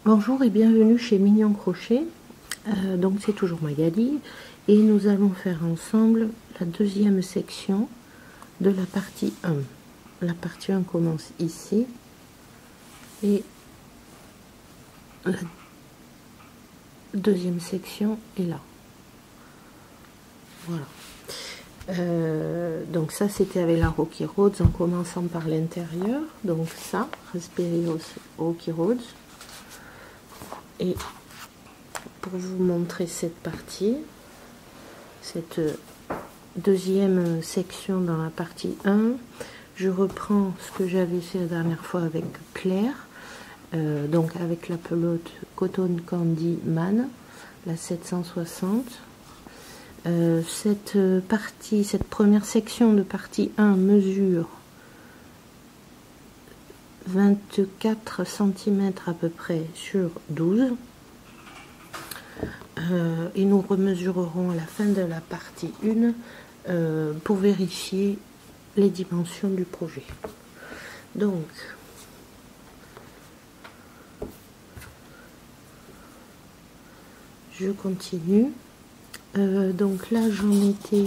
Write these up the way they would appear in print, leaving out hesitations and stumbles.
Bonjour et bienvenue chez Mignon Crochet. Donc c'est toujours Magali et nous allons faire ensemble la deuxième section de la partie 1. La partie 1 commence ici et la deuxième section est là. Voilà. Donc ça c'était avec la Rocky Roads en commençant par l'intérieur. Donc ça, Raspberry Rocky Roads. Et pour vous montrer cette partie, cette deuxième section dans la partie 1, je reprends ce que j'avais fait la dernière fois avec Claire, donc avec la pelote Cotton Candy Man, la 760. Cette première section de partie 1 mesure 24 cm à peu près sur 12. Et nous remesurerons à la fin de la partie 1 pour vérifier les dimensions du projet. Donc, je continue. Donc là, j'en étais...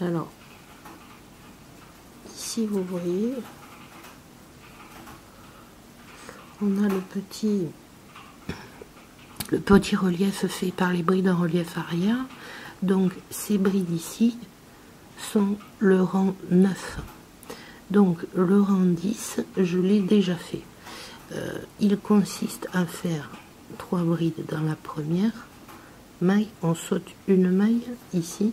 Alors, ici, vous voyez, on a le petit relief fait par les brides en relief arrière. Donc ces brides ici sont le rang 9. Donc le rang 10, je l'ai déjà fait. Il consiste à faire 3 brides dans la première maille, on saute une maille ici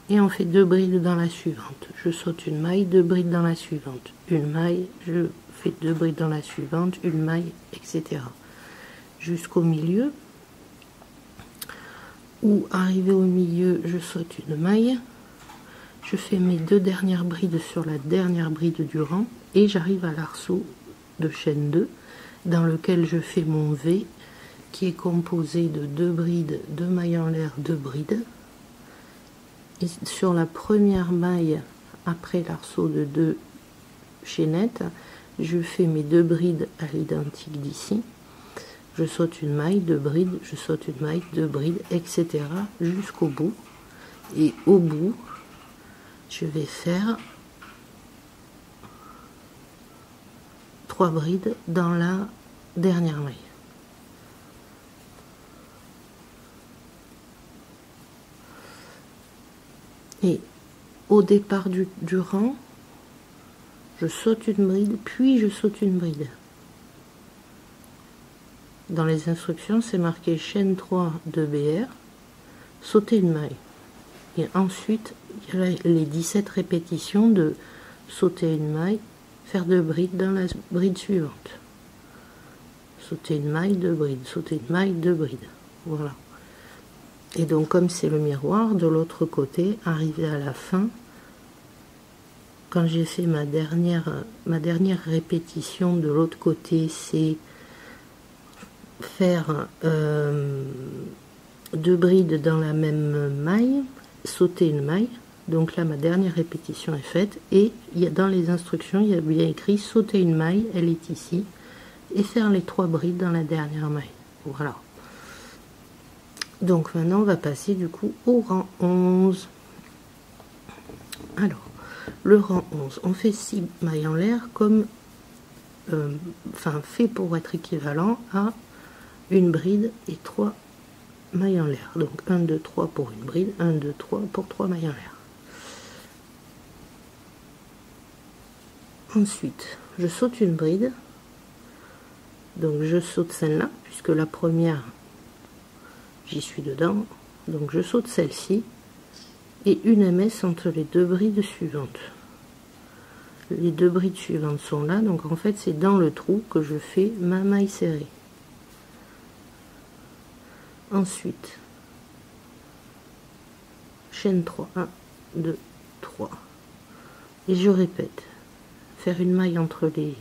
et on fait 2 brides dans la suivante. Je saute une maille, 2 brides dans la suivante, une maille, je fais 2 brides dans la suivante, une maille, etc. Jusqu'au milieu, où arrivé au milieu, je saute une maille, je fais mes 2 dernières brides sur la dernière bride du rang et j'arrive à l'arceau de chaîne 2 dans lequel je fais mon V qui est composé de 2 brides, 2 mailles en l'air, 2 brides. Et sur la première maille après l'arceau de 2 chaînettes, je fais mes 2 brides à l'identique d'ici. Je saute une maille, 2 brides, je saute une maille, 2 brides, etc. jusqu'au bout. Et au bout, je vais faire 3 brides dans la dernière maille. Et au départ du rang, je saute une bride, puis je saute une bride. Dans les instructions, c'est marqué chaîne 3 de BR, sauter une maille. Et ensuite, il y a les 17 répétitions de sauter une maille, faire 2 brides dans la bride suivante. Sauter une maille, 2 brides, sauter une maille, 2 brides. Voilà. Et donc, comme c'est le miroir, de l'autre côté, arrivé à la fin, quand j'ai fait ma dernière répétition de l'autre côté, c'est faire 2 brides dans la même maille, sauter une maille. Donc là, ma dernière répétition est faite. Et dans les instructions, il y a bien écrit sauter une maille, elle est ici, et faire les 3 brides dans la dernière maille. Voilà. Donc maintenant, on va passer du coup au rang 11. Alors, le rang 11, on fait 6 mailles en l'air comme, fait pour être équivalent à une bride et 3 mailles en l'air. Donc 1, 2, 3 pour une bride, 1, 2, 3 pour 3 mailles en l'air. Ensuite, je saute une bride. Donc je saute celle-là, puisque la première, j'y suis dedans. Donc je saute celle-ci. Et une MS entre les 2 brides suivantes. Les 2 brides suivantes sont là. Donc en fait, c'est dans le trou que je fais ma maille serrée. Ensuite, chaîne 3, 1, 2, 3. Et je répète, faire une maille entre les,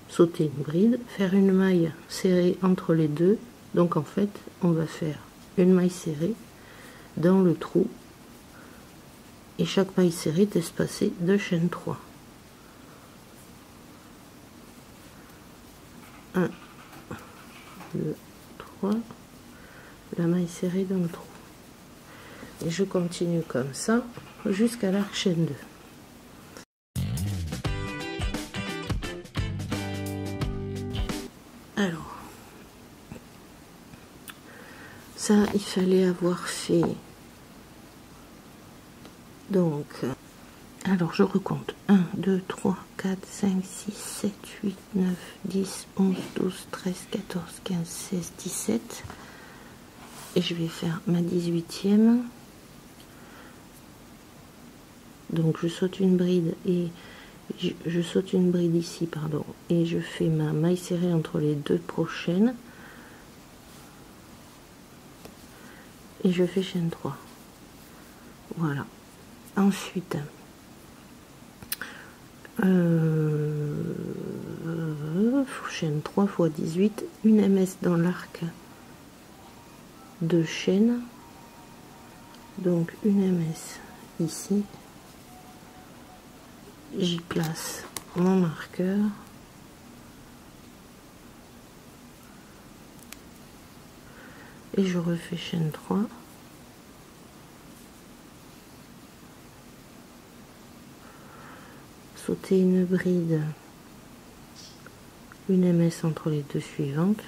sauter une bride, faire une maille serrée entre les 2. Donc en fait, on va faire une maille serrée dans le trou. Et chaque maille serrée est espacée de chaîne 3. 1, 2, 3, la maille serrée dans le trou. Et je continue comme ça jusqu'à l'arc chaîne 2. Alors, ça, il fallait avoir fait. Donc, alors je recompte. 1, 2, 3, 4, 5, 6, 7, 8, 9, 10, 11, 12, 13, 14, 15, 16, 17. Et je vais faire ma 18e. Donc je saute une bride et je saute une bride ici, pardon, et je fais ma maille serrée entre les deux prochaines. Et je fais chaîne 3. Voilà. Ensuite, chaîne 3 x 18, une MS dans l'arc de chaîne. Donc une MS ici. J'y place mon marqueur. Et je refais chaîne 3. Sauter une bride, une MS entre les deux suivantes,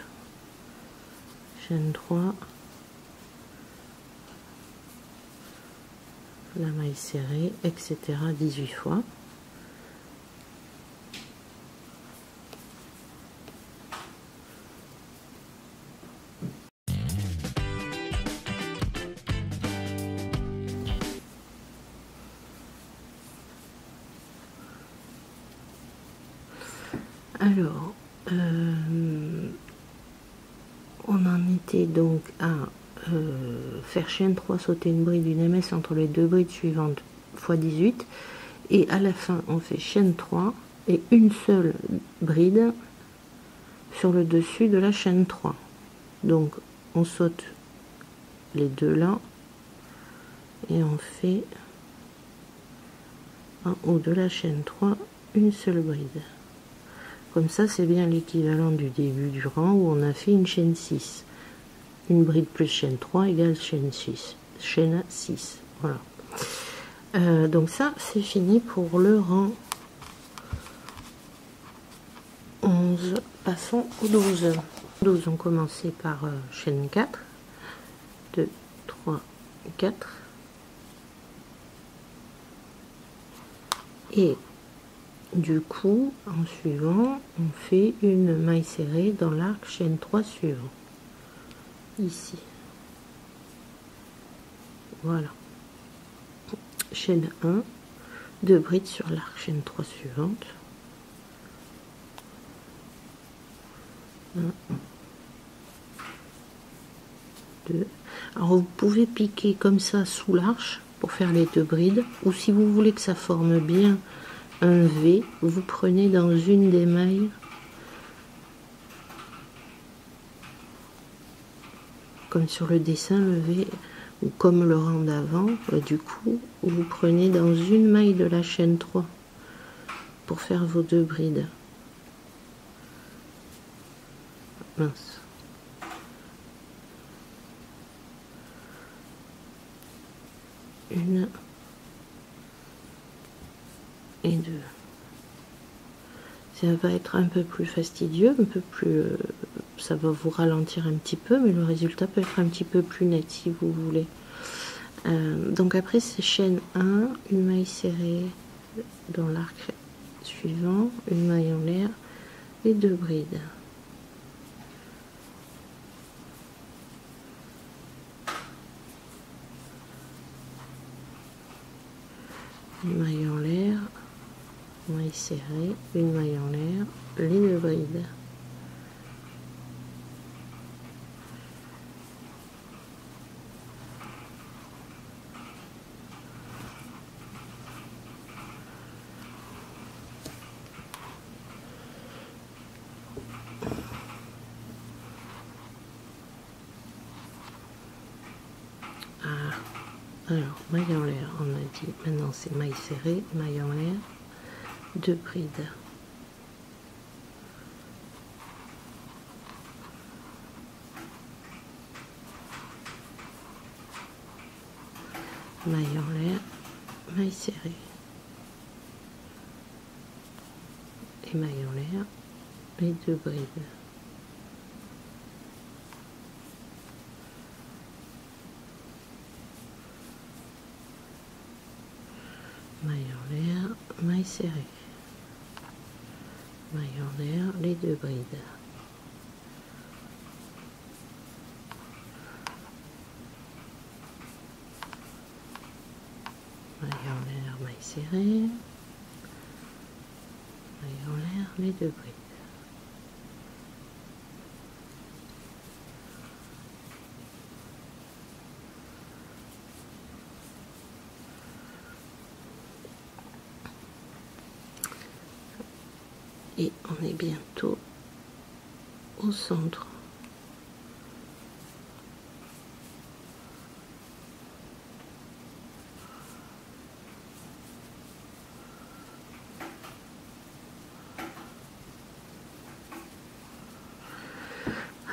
chaîne 3, la maille serrée, etc. 18 fois. Alors, on en était donc à faire chaîne 3, sauter une bride, une MS entre les deux brides suivantes x 18. Et à la fin, on fait chaîne 3 et une seule bride sur le dessus de la chaîne 3. Donc, on saute les deux là et on fait en haut de la chaîne 3 une seule bride. Comme ça, c'est bien l'équivalent du début du rang où on a fait une chaîne 6. Une bride plus chaîne 3 égale chaîne 6. Chaîne 6. Voilà. Donc ça, c'est fini pour le rang 11. Passons au 12. 12, on commençait par chaîne 4. 2, 3, 4. Et du coup, en suivant, on fait une maille serrée dans l'arc chaîne 3 suivant. Ici. Voilà. Chaîne 1, 2 brides sur l'arc chaîne 3 suivante. 1, 2. Alors vous pouvez piquer comme ça sous l'arche pour faire les deux brides, ou si vous voulez que ça forme bien un V, vous prenez dans une des mailles comme sur le dessin, le V, ou comme le rang d'avant, du coup vous prenez dans une maille de la chaîne 3 pour faire vos deux brides. Mince. Une et deux. Ça va être un peu plus fastidieux, un peu plus, ça va vous ralentir un petit peu, mais le résultat peut être un petit peu plus net si vous voulez. Donc après c'est chaîne 1, une maille serrée dans l'arc suivant, une maille en l'air et deux brides. Une maille en l'air, maille serrée, une maille en l'air, les deux brides. Alors, maille en l'air, on a dit, maintenant c'est maille serrée, maille en l'air, deux brides. maille en l'air, maille serrée et maille en l'air, les 2 brides. Maille en l'air, maille serrée, maille en l'air, les 2 brides. Maille en l'air, maille serrée, maille en l'air, les 2 brides. Et on est bientôt au centre.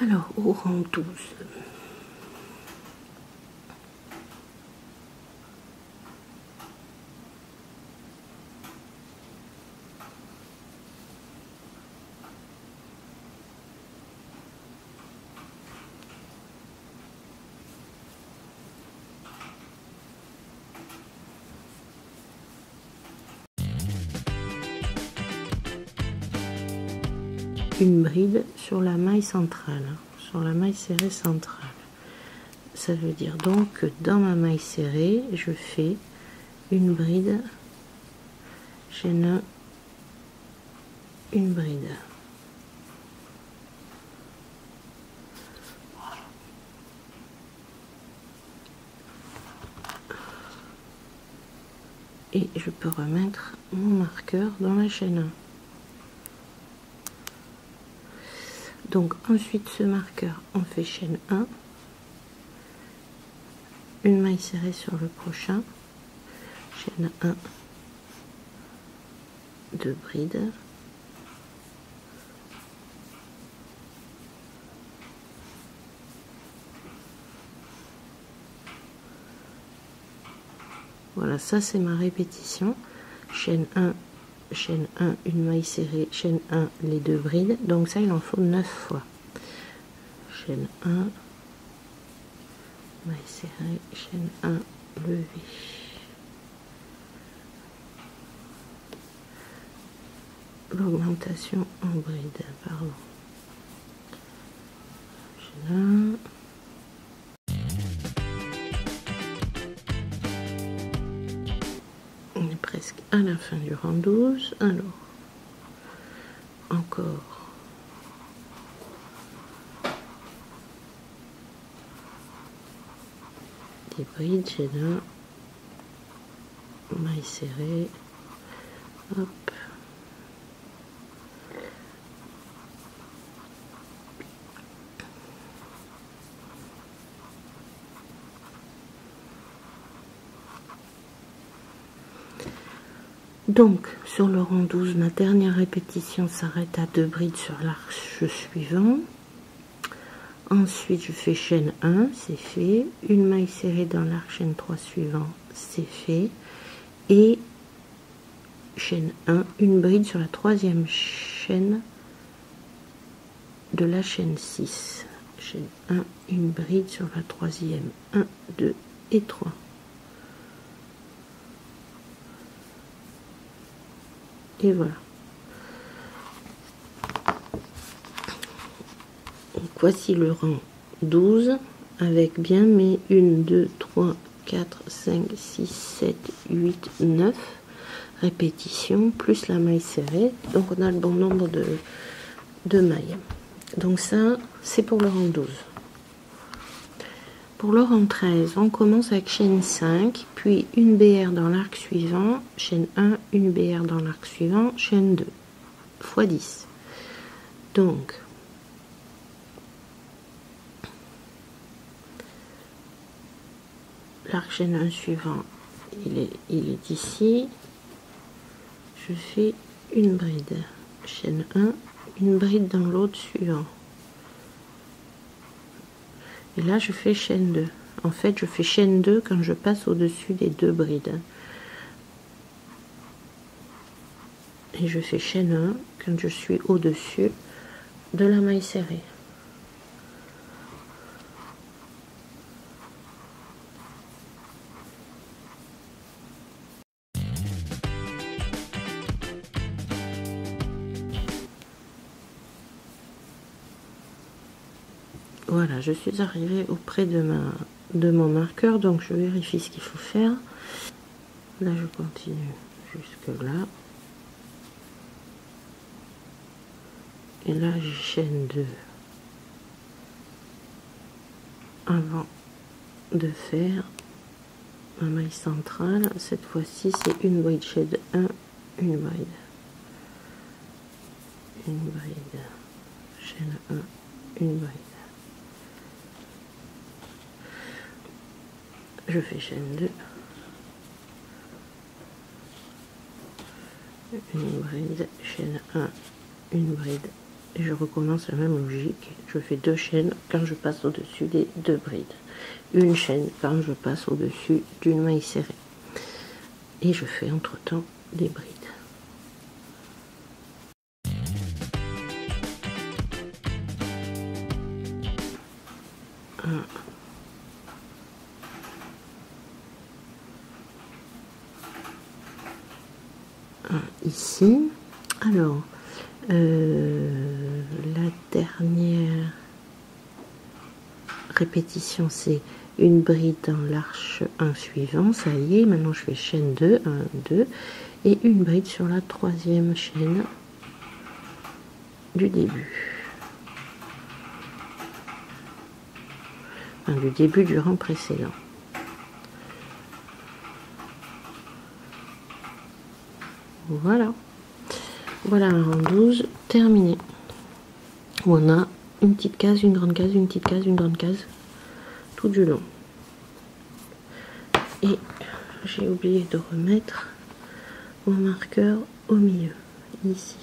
Alors, au rang 12. Une bride sur la maille centrale, sur la maille serrée centrale. Ça veut dire donc que dans ma maille serrée, je fais une bride, chaîne 1, une bride. Et je peux remettre mon marqueur dans la chaîne 1. Donc ensuite ce marqueur, on fait chaîne 1, une maille serrée sur le prochain, chaîne 1, 2 brides, voilà, ça c'est ma répétition, chaîne 1, une maille serrée, chaîne 1, les 2 brides, donc ça il en faut 9 fois. Chaîne 1, maille serrée, chaîne 1, levée. L'augmentation en bride, pardon. Chaîne 1. On est presque à la fin du rang 12. Alors, encore des brides, chaîne 1, maille serrée, hop. Donc, sur le rang 12, ma dernière répétition s'arrête à 2 brides sur l'arche suivant. Ensuite, je fais chaîne 1, c'est fait. Une maille serrée dans l'arc chaîne 3 suivant, c'est fait. Et chaîne 1, une bride sur la 3e chaîne de la chaîne 6. Chaîne 1, une bride sur la 3e. 1, 2 et 3. Et voilà. Donc voici le rang 12 avec bien mes 1, 2, 3, 4, 5, 6, 7, 8, 9 répétitions plus la maille serrée. Donc on a le bon nombre de mailles. Donc ça, c'est pour le rang 12. Pour le rang 13, on commence avec chaîne 5, puis une BR dans l'arc suivant, chaîne 1, une BR dans l'arc suivant, chaîne 2, x 10. Donc, l'arc chaîne 1 suivant, il est ici. Je fais une bride, chaîne 1, une bride dans l'autre suivant. Et là, je fais chaîne 2. En fait, je fais chaîne 2 quand je passe au-dessus des 2 brides. Et je fais chaîne 1 quand je suis au-dessus de la maille serrée. Voilà, je suis arrivée auprès de mon marqueur, donc je vérifie ce qu'il faut faire. Là, je continue jusque là. Et là, j'ai chaîne 2 avant de faire ma maille centrale. Cette fois-ci, c'est une bride chaîne 1, une bride, chaîne 1, une bride. Je fais chaîne 2, une bride, chaîne 1, une bride, et je recommence la même logique. Je fais 2 chaînes quand je passe au-dessus des 2 brides, une chaîne quand je passe au-dessus d'une maille serrée, et je fais entre temps des brides. Ici, alors la dernière répétition, c'est une bride dans l'arche 1 suivant. Ça y est, maintenant je fais chaîne 2, 1, 2, et une bride sur la 3e chaîne du début. Enfin, du début du rang précédent. Voilà. Voilà un rang 12 terminé. Où on a une petite case, une grande case, une petite case, une grande case, tout du long. Et j'ai oublié de remettre mon marqueur au milieu, ici.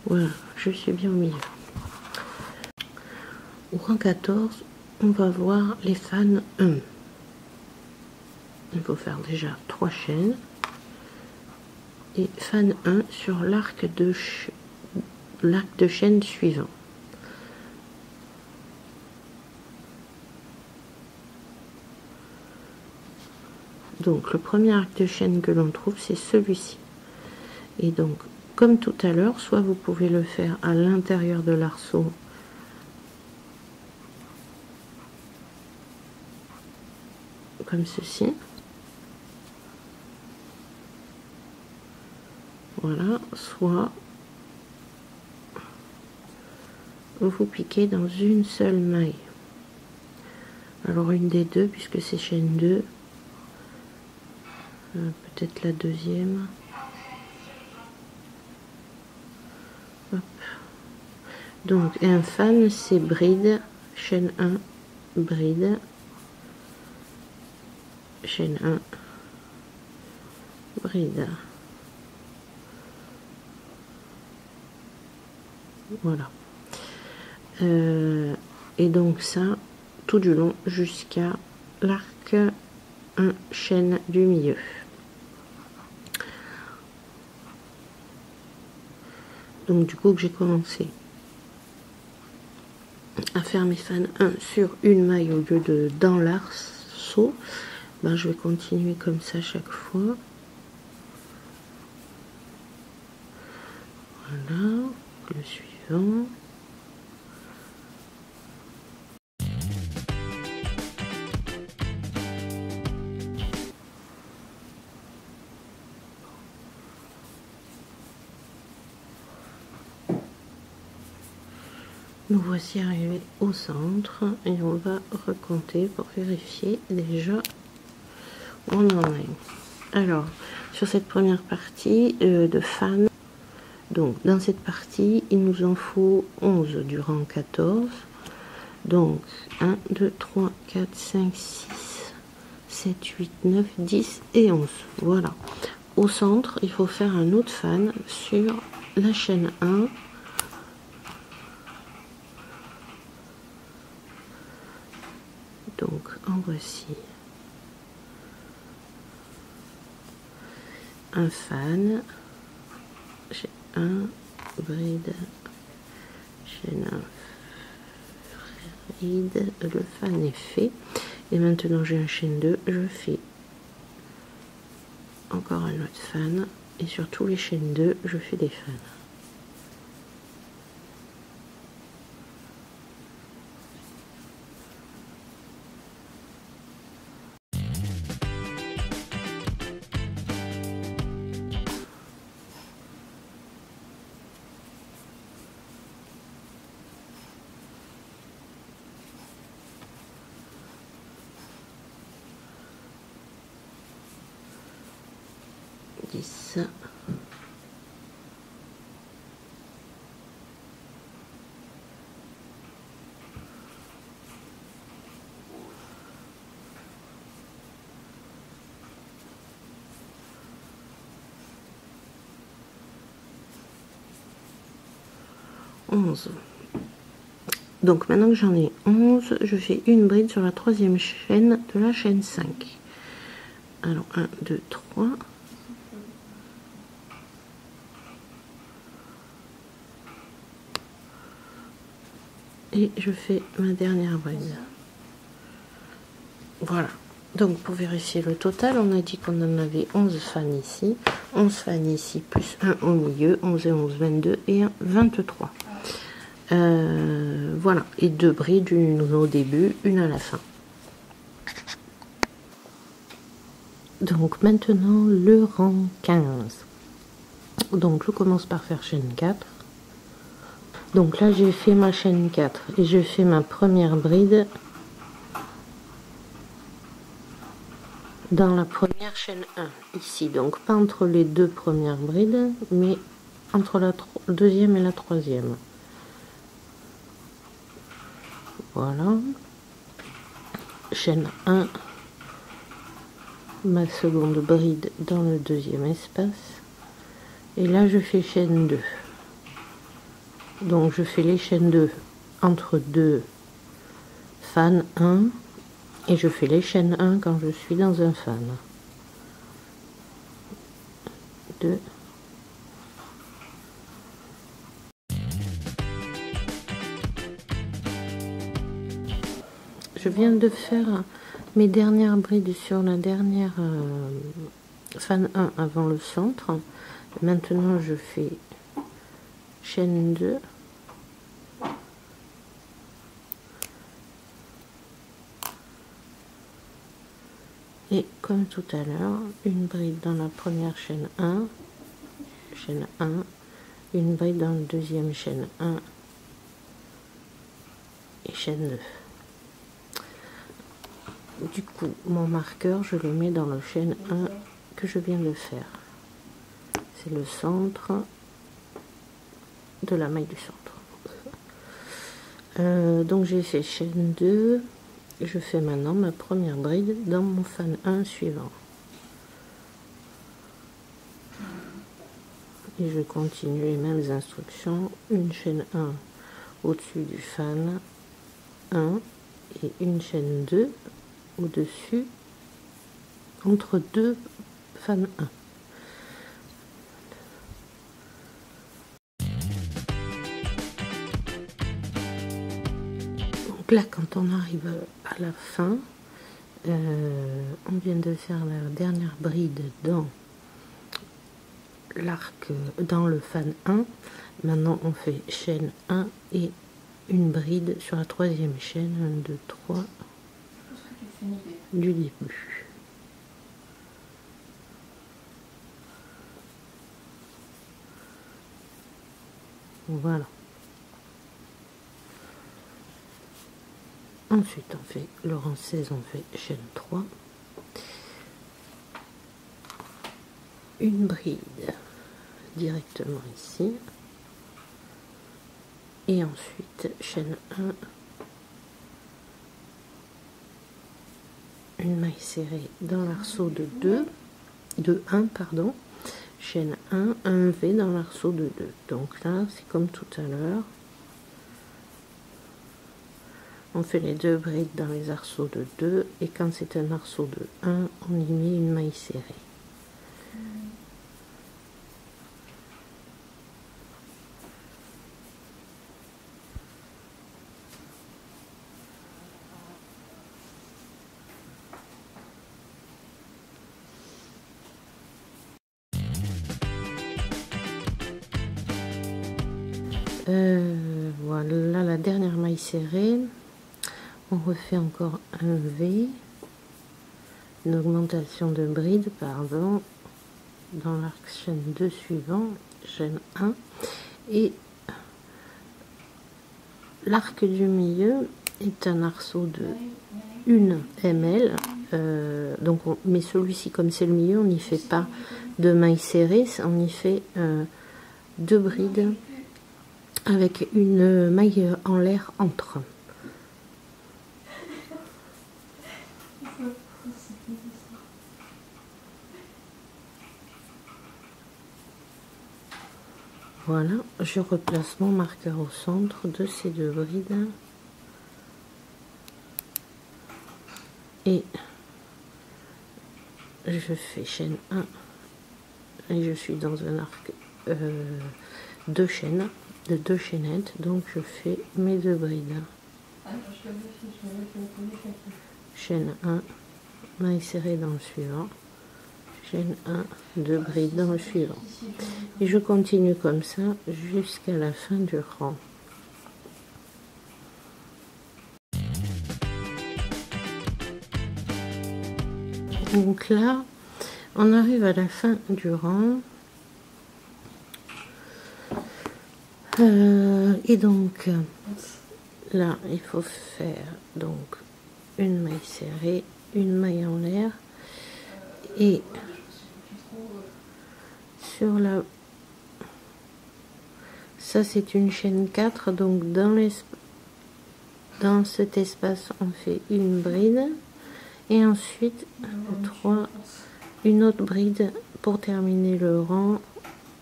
Voilà, je suis bien au milieu. Au rang 14, on va voir les fans 1. Il faut faire déjà 3 chaînes. Et fan 1 sur l'arc de chaîne suivant. Donc le premier arc de chaîne que l'on trouve, c'est celui-ci. Et donc, comme tout à l'heure, soit vous pouvez le faire à l'intérieur de l'arceau, comme ceci. Voilà, soit vous piquez dans une seule maille. Alors une des deux, puisque c'est chaîne 2, peut-être la deuxième. Hop. Donc un fan, c'est bride, chaîne 1, bride, chaîne 1, bride. Voilà. Et donc ça, tout du long jusqu'à l'arc 1 chaîne du milieu. Donc du coup que j'ai commencé à faire mes fans 1 sur une maille au lieu de dans l'arceau, ben, je vais continuer comme ça chaque fois. Voilà, le suivant. Nous voici arrivés au centre et on va recompter pour vérifier déjà où on en est. Alors, sur cette première partie de fan, donc dans cette partie, il nous en faut 11 du rang 14. Donc 1, 2, 3, 4, 5, 6, 7, 8, 9, 10 et 11. Voilà. Au centre, il faut faire un autre fan sur la chaîne 1. Donc en voici un fan, j'ai un bride, chaîne 1, bride, le fan est fait. Et maintenant j'ai un chaîne 2, je fais encore un autre fan, et sur tous les chaînes 2 je fais des fans. Ça. Donc maintenant que j'en ai 11, je fais une bride sur la troisième chaîne de la chaîne 5. Alors 1, 2, 3. Et je fais ma dernière bride. Voilà. Donc pour vérifier le total, on a dit qu'on en avait 11 fans ici, 11 fans ici, plus 1 au milieu, 11 et 11, 22 et 1, 23. Voilà, et 2 brides, une au début, une à la fin. Donc maintenant le rang 15. Donc je commence par faire chaîne 4. Donc là j'ai fait ma chaîne 4 et je fais ma première bride dans la première chaîne 1 ici, donc pas entre les deux premières brides mais entre la deuxième et la troisième. Voilà, chaîne 1, ma seconde bride dans le deuxième espace, et là je fais chaîne 2. Donc je fais les chaînes 2 entre deux fans 1 et je fais les chaînes 1 quand je suis dans un fan. 2. Je viens de faire mes dernières brides sur la dernière fan 1 avant le centre. Maintenant je fais chaîne 2. Et comme tout à l'heure, une bride dans la première chaîne 1, une bride dans la deuxième chaîne 1 et chaîne 2. Du coup, mon marqueur, je le mets dans la chaîne 1 que je viens de faire. C'est le centre de la maille du centre. Donc j'ai fait chaîne 2. Je fais maintenant ma première bride dans mon fan 1 suivant. Et je continue les mêmes instructions. Une chaîne 1 au-dessus du fan 1 et une chaîne 2 au-dessus entre deux fans 1. Donc là, quand on arrive à la fin, on vient de faire la dernière bride dans l'arc, dans le fan 1. Maintenant, on fait chaîne 1 et une bride sur la troisième chaîne, 1, 2, 3 du début. Voilà. Ensuite, on fait le rang 16, on fait chaîne 3. Une bride directement ici. Et ensuite, chaîne 1. Une maille serrée dans l'arceau de 1, pardon. Chaîne 1, un V dans l'arceau de 2. Donc là, c'est comme tout à l'heure. On fait les 2 brides dans les arceaux de 2 et quand c'est un arceau de 1, on y met une maille serrée. Voilà la dernière maille serrée. On refait encore un V, une augmentation de bride, pardon, dans l'arc chaîne 2 suivant, chaîne 1, et l'arc du milieu est un arceau de 1 ml, donc mais celui-ci, comme c'est le milieu, on n'y fait pas de maille serrée, on y fait 2 brides avec une maille en l'air entre. Voilà, je replace mon marqueur au centre de ces 2 brides et je fais chaîne 1 et je suis dans un arc de chaînes, de 2 chaînettes, donc je fais mes 2 brides. Chaîne 1, maille serrée dans le suivant, chaîne 1, 2 brides dans le suivant. Et je continue comme ça jusqu'à la fin du rang. Donc là, on arrive à la fin du rang. Et donc là, il faut faire donc une maille serrée, une maille en l'air et sur la, ça c'est une chaîne 4, donc dans cet espace on fait une bride et ensuite 3, une autre bride pour terminer le rang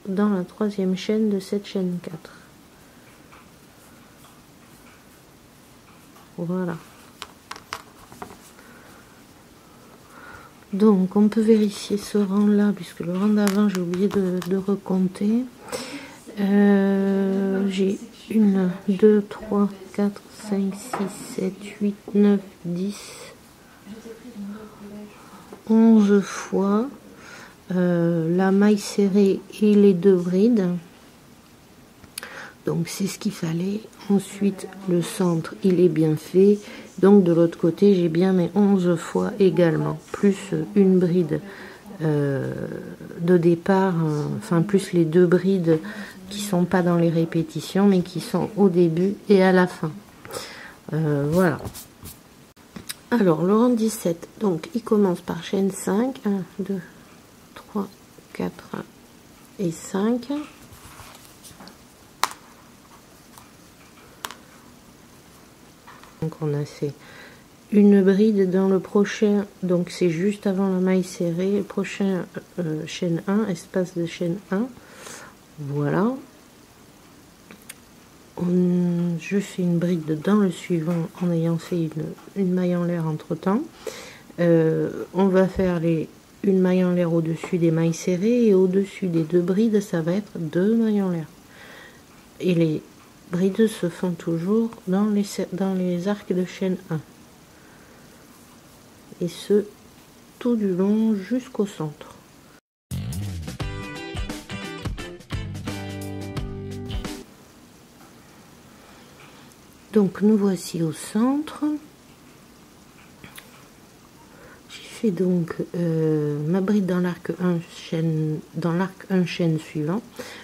dans la 3e chaîne de cette chaîne 4. Voilà. Donc on peut vérifier ce rang là puisque le rang d'avant j'ai oublié de recompter. J'ai 1, 2, 3, 4, 5, 6, 7, 8, 9, 10, 11 fois la maille serrée et les 2 brides. Donc c'est ce qu'il fallait. Ensuite le centre il est bien fait, donc de l'autre côté j'ai bien mes 11 fois également, plus une bride de départ, enfin plus les 2 brides qui sont pas dans les répétitions mais qui sont au début et à la fin. Voilà. Alors le rang 17, donc il commence par chaîne 5, 1, 2, 3, 4 et 5. Donc on a fait une bride dans le prochain, donc c'est juste avant la maille serrée, prochain chaîne 1, espace de chaîne 1. Voilà. Je fais une bride dans le suivant en ayant fait une maille en l'air entre temps. On va faire une maille en l'air au-dessus des mailles serrées et au-dessus des 2 brides, ça va être 2 mailles en l'air. Et les brides se font toujours dans les arcs de chaîne 1. Et ce, tout du long jusqu'au centre. Donc nous voici au centre. J'ai fait donc ma bride dans l'arc 1 chaîne suivant.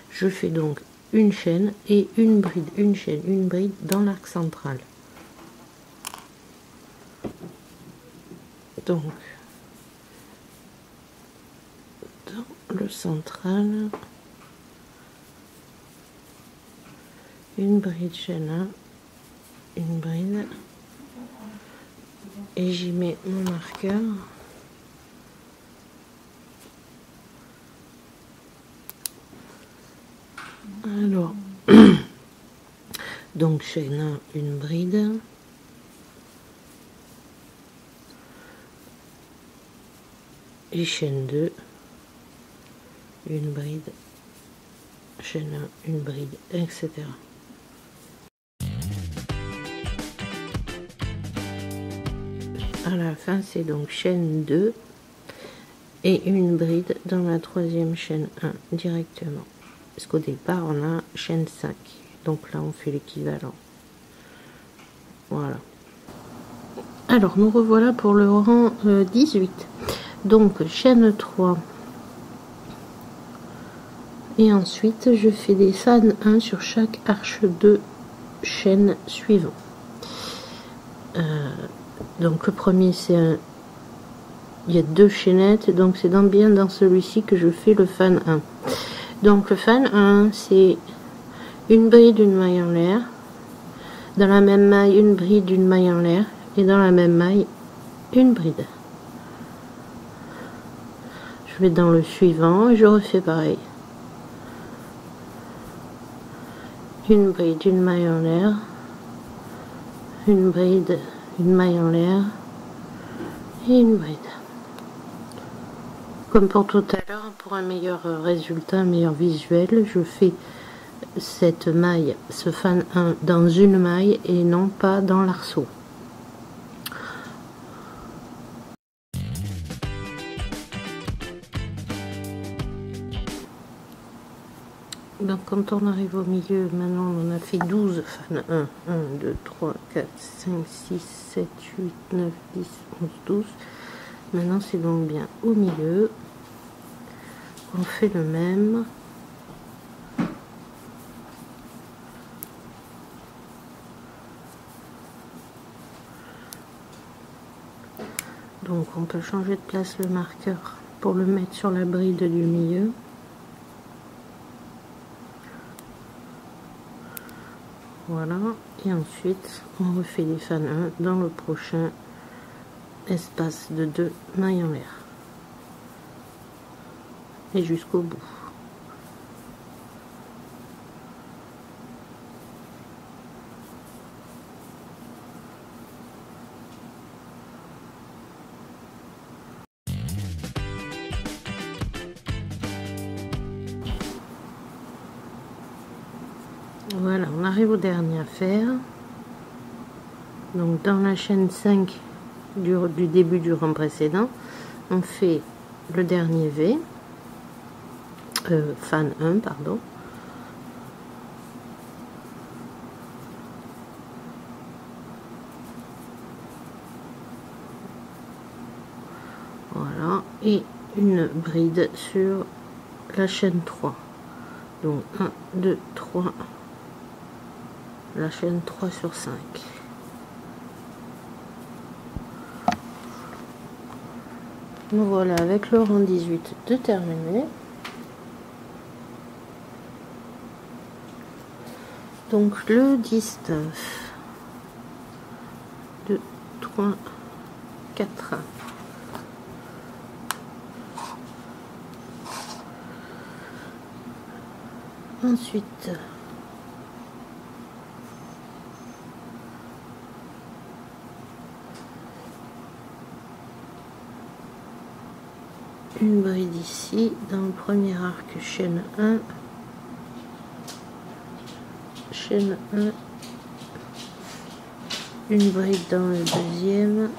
Je fais donc une chaîne et une bride, une chaîne, une bride dans l'arc central. Donc dans le central, une bride chaîne 1, une bride et j'y mets mon marqueur. Alors donc chaîne 1, une bride, et chaîne 2, une bride, chaîne 1, une bride, etc. À la fin, c'est donc chaîne 2 et une bride dans la troisième chaîne 1 directement. Parce qu'au départ, on a chaîne 5. Donc là, on fait l'équivalent. Voilà. Alors, nous revoilà pour le rang 18. Donc, chaîne 3. Et ensuite, je fais des fans 1 sur chaque arche de chaîne suivant. Donc, le premier, c'est un... Il y a 2 chaînettes, donc c'est bien dans celui-ci que je fais le fan 1. Donc, le fan 1, c'est une bride, une maille en l'air. Dans la même maille, une bride, une maille en l'air. Et dans la même maille, une bride. Je vais dans le suivant et je refais pareil. Une bride, une maille en l'air, une bride, une maille en l'air et une bride. Comme pour tout à l'heure, pour un meilleur résultat, un meilleur visuel, je fais cette maille, ce fan 1 dans une maille et non pas dans l'arceau. Donc quand on arrive au milieu, maintenant on a fait 12 fans 1, 1, 2, 3, 4, 5, 6, 7, 8, 9, 10, 11, 12. Maintenant c'est donc bien au milieu. On fait le même. Donc on peut changer de place le marqueur pour le mettre sur la bride du milieu. Voilà, et ensuite on refait les fans 1 dans le prochain espace de 2 mailles en l'air. Et jusqu'au bout. Voilà, on arrive au dernier à faire. Donc dans la chaîne 5 du début du rang précédent, on fait le dernier V, fan 1, pardon. Voilà, et une bride sur la chaîne 3. Donc 1, 2, 3, la chaîne 3 sur 5. Nous voilà avec le rang 18 de terminé. Donc le 19, 2, 3, 4. Ensuite, une bride ici dans le premier arc, chaîne 1, chaîne 1, une bride dans le deuxième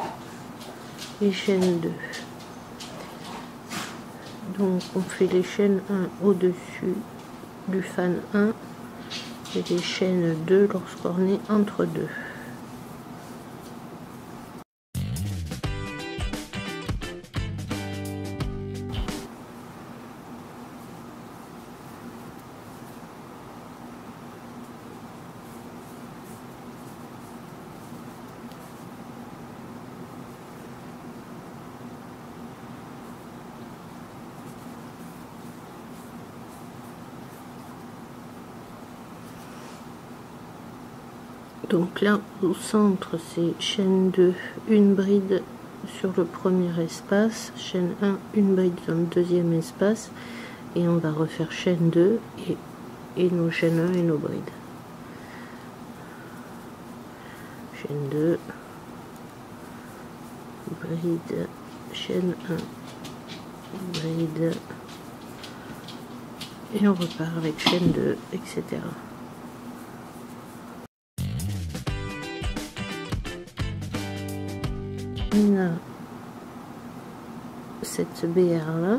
et chaîne 2. Donc on fait les chaînes 1 au-dessus du fan 1 et les chaînes 2 lorsqu'on est entre deux. Donc là au centre c'est chaîne 2, une bride sur le premier espace, chaîne 1, une bride dans le deuxième espace, et on va refaire chaîne 2 et nos chaînes 1 et nos brides. Chaîne 2, bride, chaîne 1, bride, et on repart avec chaîne 2, etc. On a cette BR là,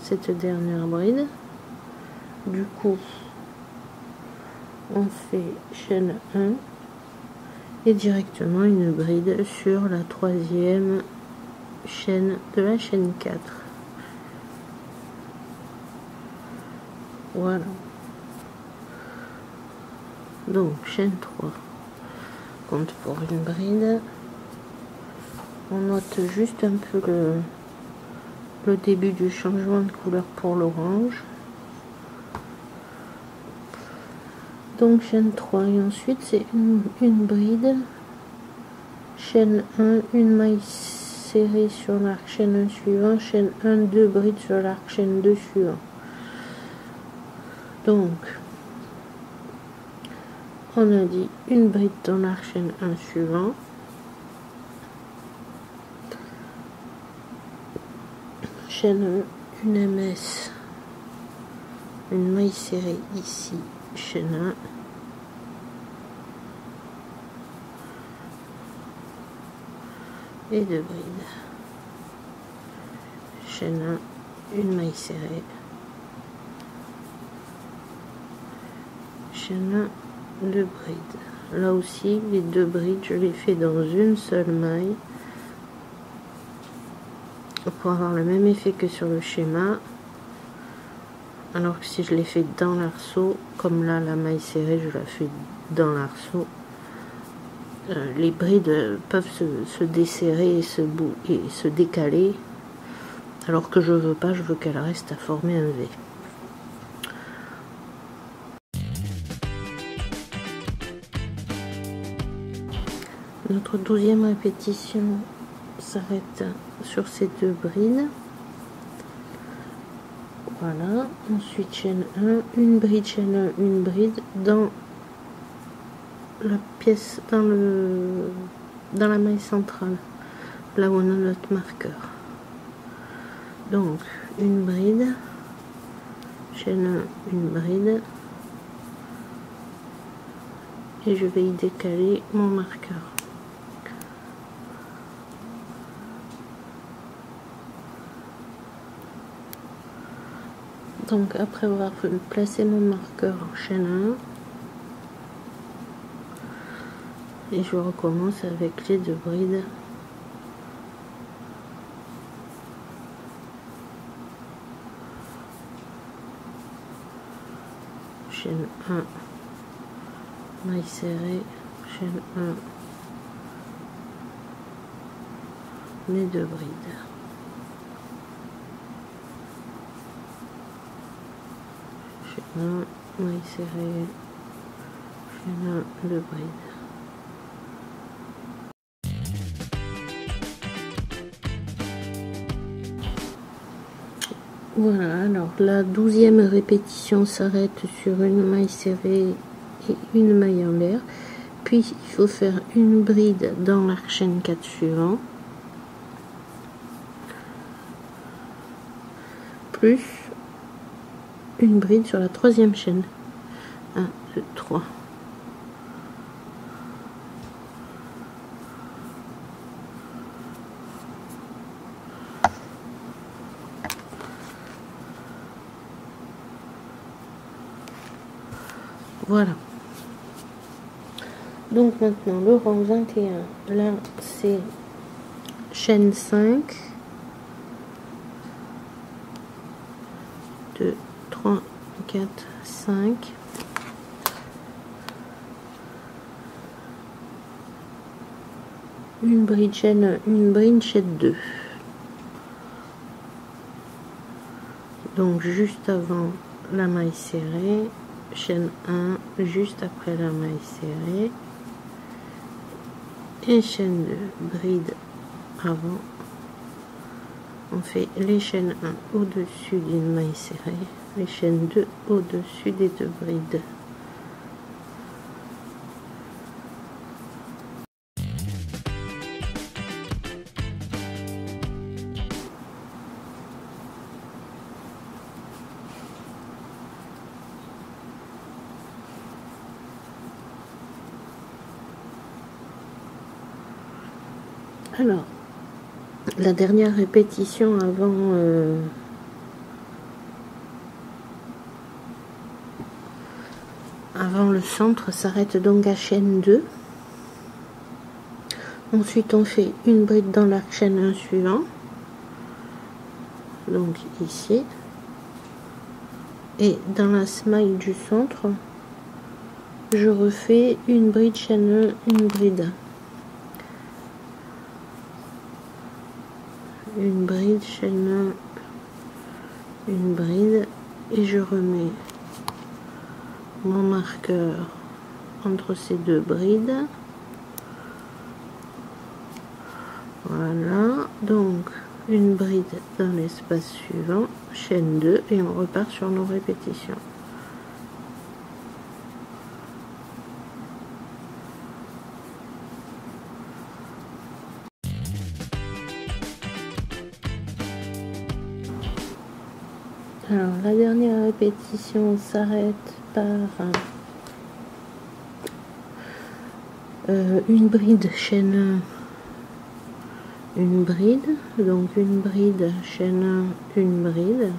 cette dernière bride. Du coup, on fait chaîne 1 et directement une bride sur la troisième chaîne de la chaîne 4. Voilà. Donc chaîne 3 compte pour une bride. On note juste un peu le début du changement de couleur pour l'orange. Donc chaîne 3 et ensuite c'est une bride, chaîne 1, une maille serrée sur l'arc chaîne 1 suivant, chaîne 1, 2 brides sur l'arc chaîne 2 suivant. Donc on a dit une bride dans l'arc chaîne 1 suivant, chaîne 1, une MS, une maille serrée ici, chaîne 1, et 2 brides, chaîne 1, une maille serrée, chaîne 1, 2 brides. Là aussi les 2 brides je les fais dans une seule maille pour avoir le même effet que sur le schéma, alors que si je les fais dans l'arceau, comme là la maille serrée je la fais dans l'arceau, les brides peuvent se desserrer et se décaler, alors que je veux pas, je veux qu'elle reste à former un V. Notre 12e répétition s'arrête sur ces 2 brides. Voilà, ensuite chaîne 1, une bride, chaîne 1, une bride dans la pièce, dans la maille centrale, là où on a notre marqueur. Donc une bride, chaîne 1, une bride, et je vais y décaler mon marqueur. Donc après avoir placé mon marqueur en chaîne 1, et je recommence avec les 2 brides. Chaîne 1, maille serrée, chaîne 1, les 2 brides. Chaîne 1, maille serrée, chaîne 1, 2 brides. Voilà, alors la 12e répétition s'arrête sur une maille serrée et une maille en l'air. Puis il faut faire une bride dans l'arc chaîne 4 suivant, plus une bride sur la troisième chaîne. 1, 2, 3. Voilà. Donc maintenant le rang 21, là c'est chaîne 5, 2, 3, 4, 5, une bride chaîne 1, une bride chaîne 2. Donc juste avant la maille serrée, chaîne 1, juste après la maille serrée, et chaîne 2, bride avant. On fait les chaînes 1 au-dessus d'une maille serrée, les chaînes 2 au-dessus des 2 brides. Alors, la dernière répétition avant le centre s'arrête donc à chaîne 2. Ensuite on fait une bride dans l'arc chaîne 1 suivant, donc ici, et dans la smile du centre je refais une bride chaîne 1, une bride, chaîne 1, une bride, et je remets mon marqueur entre ces deux brides. Voilà, donc une bride dans l'espace suivant, chaîne 2, et on repart sur nos répétitions. Alors la dernière répétition s'arrête par une bride chaîne 1, une bride, donc une bride chaîne 1, une bride,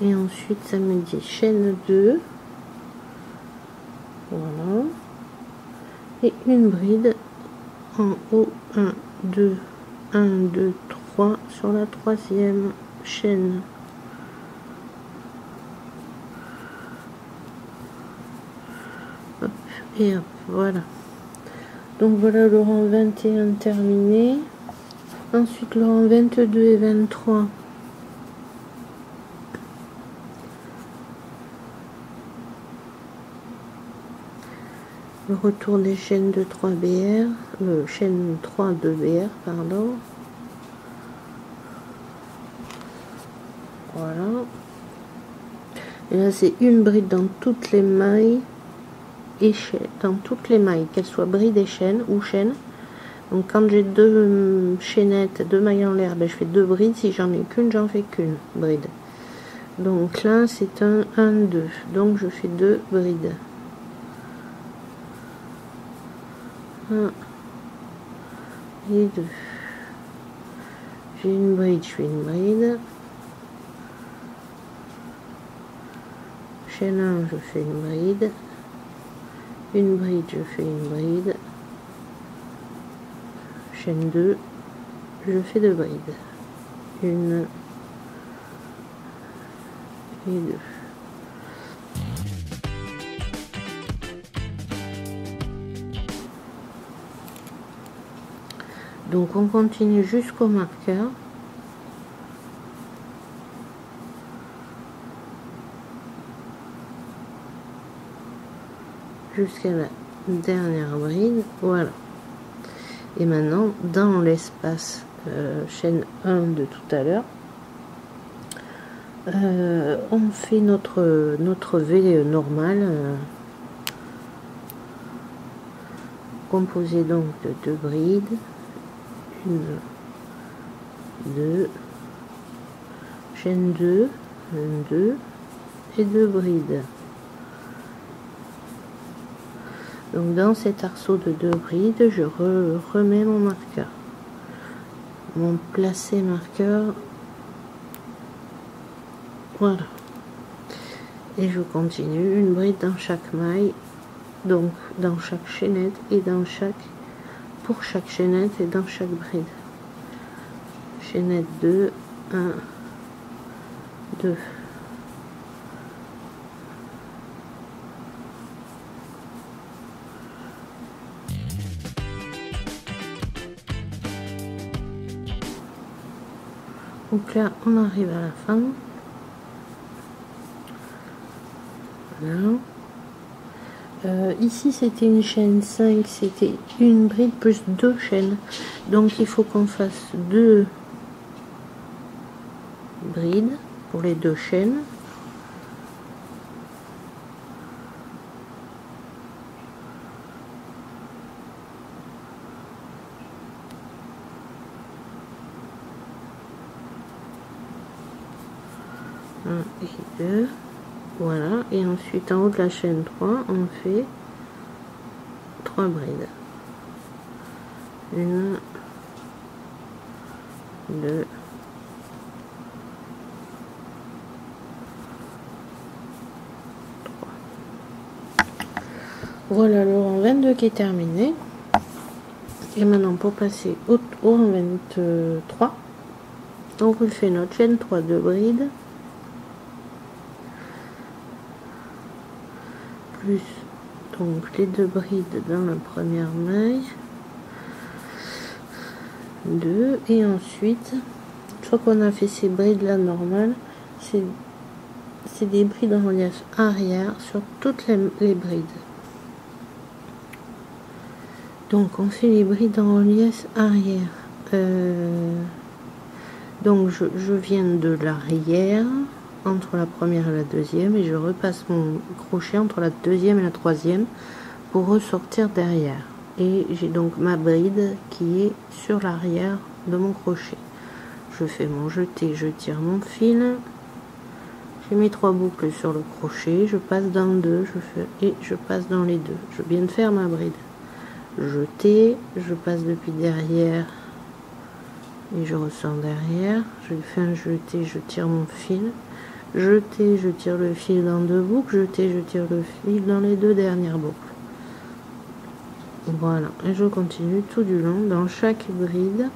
et ensuite ça me dit chaîne 2, voilà, et une bride en haut, 1 2 3 sur la troisième chaîne. Hop, et hop, voilà. Donc voilà le rang 21 terminé. Ensuite le rang 22 et 23. Le retour des chaînes de 3 BR, chaîne 3 de BR, pardon. Voilà. Et là c'est une bride dans toutes les mailles. Et dans toutes les mailles, qu'elles soient bride et chaîne ou chaîne. Donc quand j'ai deux chaînettes, deux mailles en l'air, ben je fais deux brides. Si j'en ai qu'une, j'en fais qu'une bride. Donc là c'est un 1 2, donc je fais deux brides, 1 et 2. J'ai une bride, je fais une bride, chaîne 1, je fais une bride, je fais une bride, chaîne 2, je fais deux brides, 1 et 2. Donc on continue jusqu'au marqueur. Jusqu'à la dernière bride, voilà. Et maintenant dans l'espace chaîne 1 de tout à l'heure, on fait notre V normal, composé donc de deux brides, 1 2, chaîne 2, 1 2 et deux brides. Donc dans cet arceau de deux brides, je remets mon marqueur, mon placé marqueur, voilà, et je continue une bride dans chaque maille, donc dans chaque chaînette et pour chaque chaînette et dans chaque bride. Chaînette 2, 1 2. Donc là, on arrive à la fin. Voilà. Ici, c'était une chaîne 5, c'était une bride plus deux chaînes. Donc, il faut qu'on fasse deux brides pour les deux chaînes. Et 2, voilà, et ensuite en haut de la chaîne 3 on fait 3 brides, 1 2, 3. Voilà le rang 22 qui est terminé. Et maintenant pour passer au rang 23, donc on fait notre chaîne 3 de bride plus donc les 2 brides dans la première maille, 2, et ensuite une fois qu'on a fait ces brides là normales, c'est des brides en relief arrière sur toutes les brides. Donc on fait les brides en relief arrière. Donc je viens de l'arrière entre la première et la deuxième et je repasse mon crochet entre la deuxième et la troisième pour ressortir derrière. Et j'ai donc ma bride qui est sur l'arrière de mon crochet. Je fais mon jeté, je tire mon fil, j'ai mes 3 boucles sur le crochet, je passe dans 2, et je passe dans les 2. Je viens de faire ma bride. Jeté, je passe depuis derrière et je ressors derrière, je fais un jeté, je tire mon fil, jeté, je tire le fil dans 2 boucles, jeté, je tire le fil dans les 2 dernières boucles. Voilà, et je continue tout du long dans chaque bride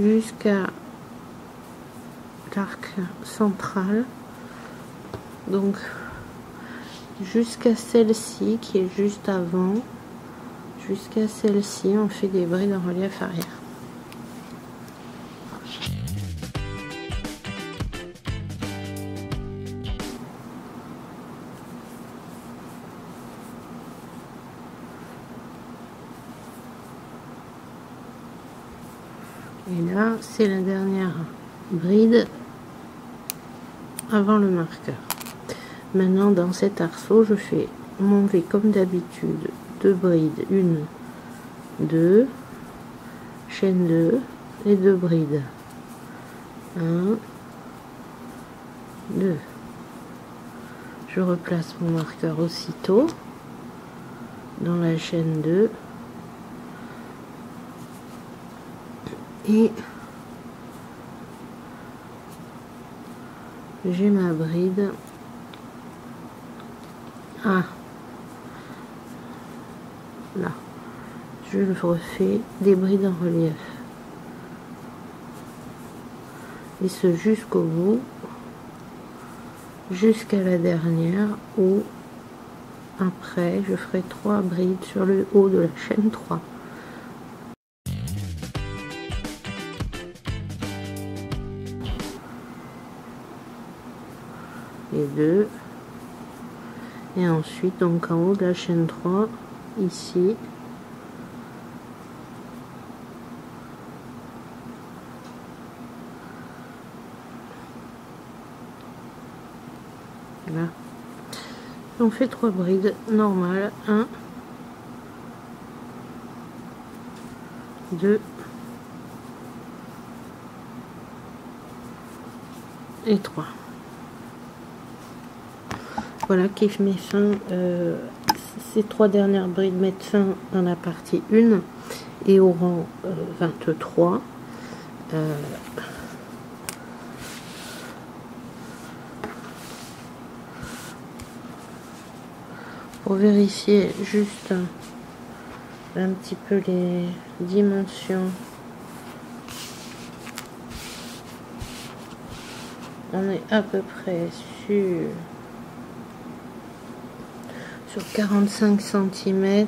jusqu'à l'arc central, donc jusqu'à celle-ci qui est juste avant. Jusqu'à celle-ci, on fait des brides en relief arrière. Et là, c'est la dernière bride avant le marqueur. Maintenant, dans cet arceau, je fais mon V comme d'habitude. 2 brides, 1, 2, chaîne 2 et 2 brides, 1, 2. Je replace mon marqueur aussitôt dans la chaîne 2 et j'ai ma bride à là. Je le refais des brides en relief et ce jusqu'au bout, jusqu'à la dernière où après je ferai 3 brides sur le haut de la chaîne 3. Et 2, et ensuite donc en haut de la chaîne 3 ici, là on fait 3 brides normales, 1, 2 et 3. Voilà qui met fin, ces 3 dernières brides mettent fin dans la partie 1 et au rang 23. Pour vérifier juste un petit peu les dimensions, on est à peu près sur 45 cm,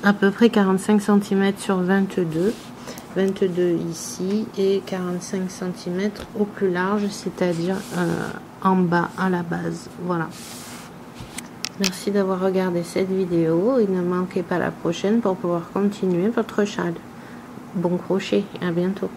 à peu près 45 cm sur 22 ici et 45 cm au plus large, c'est-à-dire en bas à la base. Voilà. Merci d'avoir regardé cette vidéo et ne manquez pas la prochaine pour pouvoir continuer votre châle. Bon crochet, à bientôt.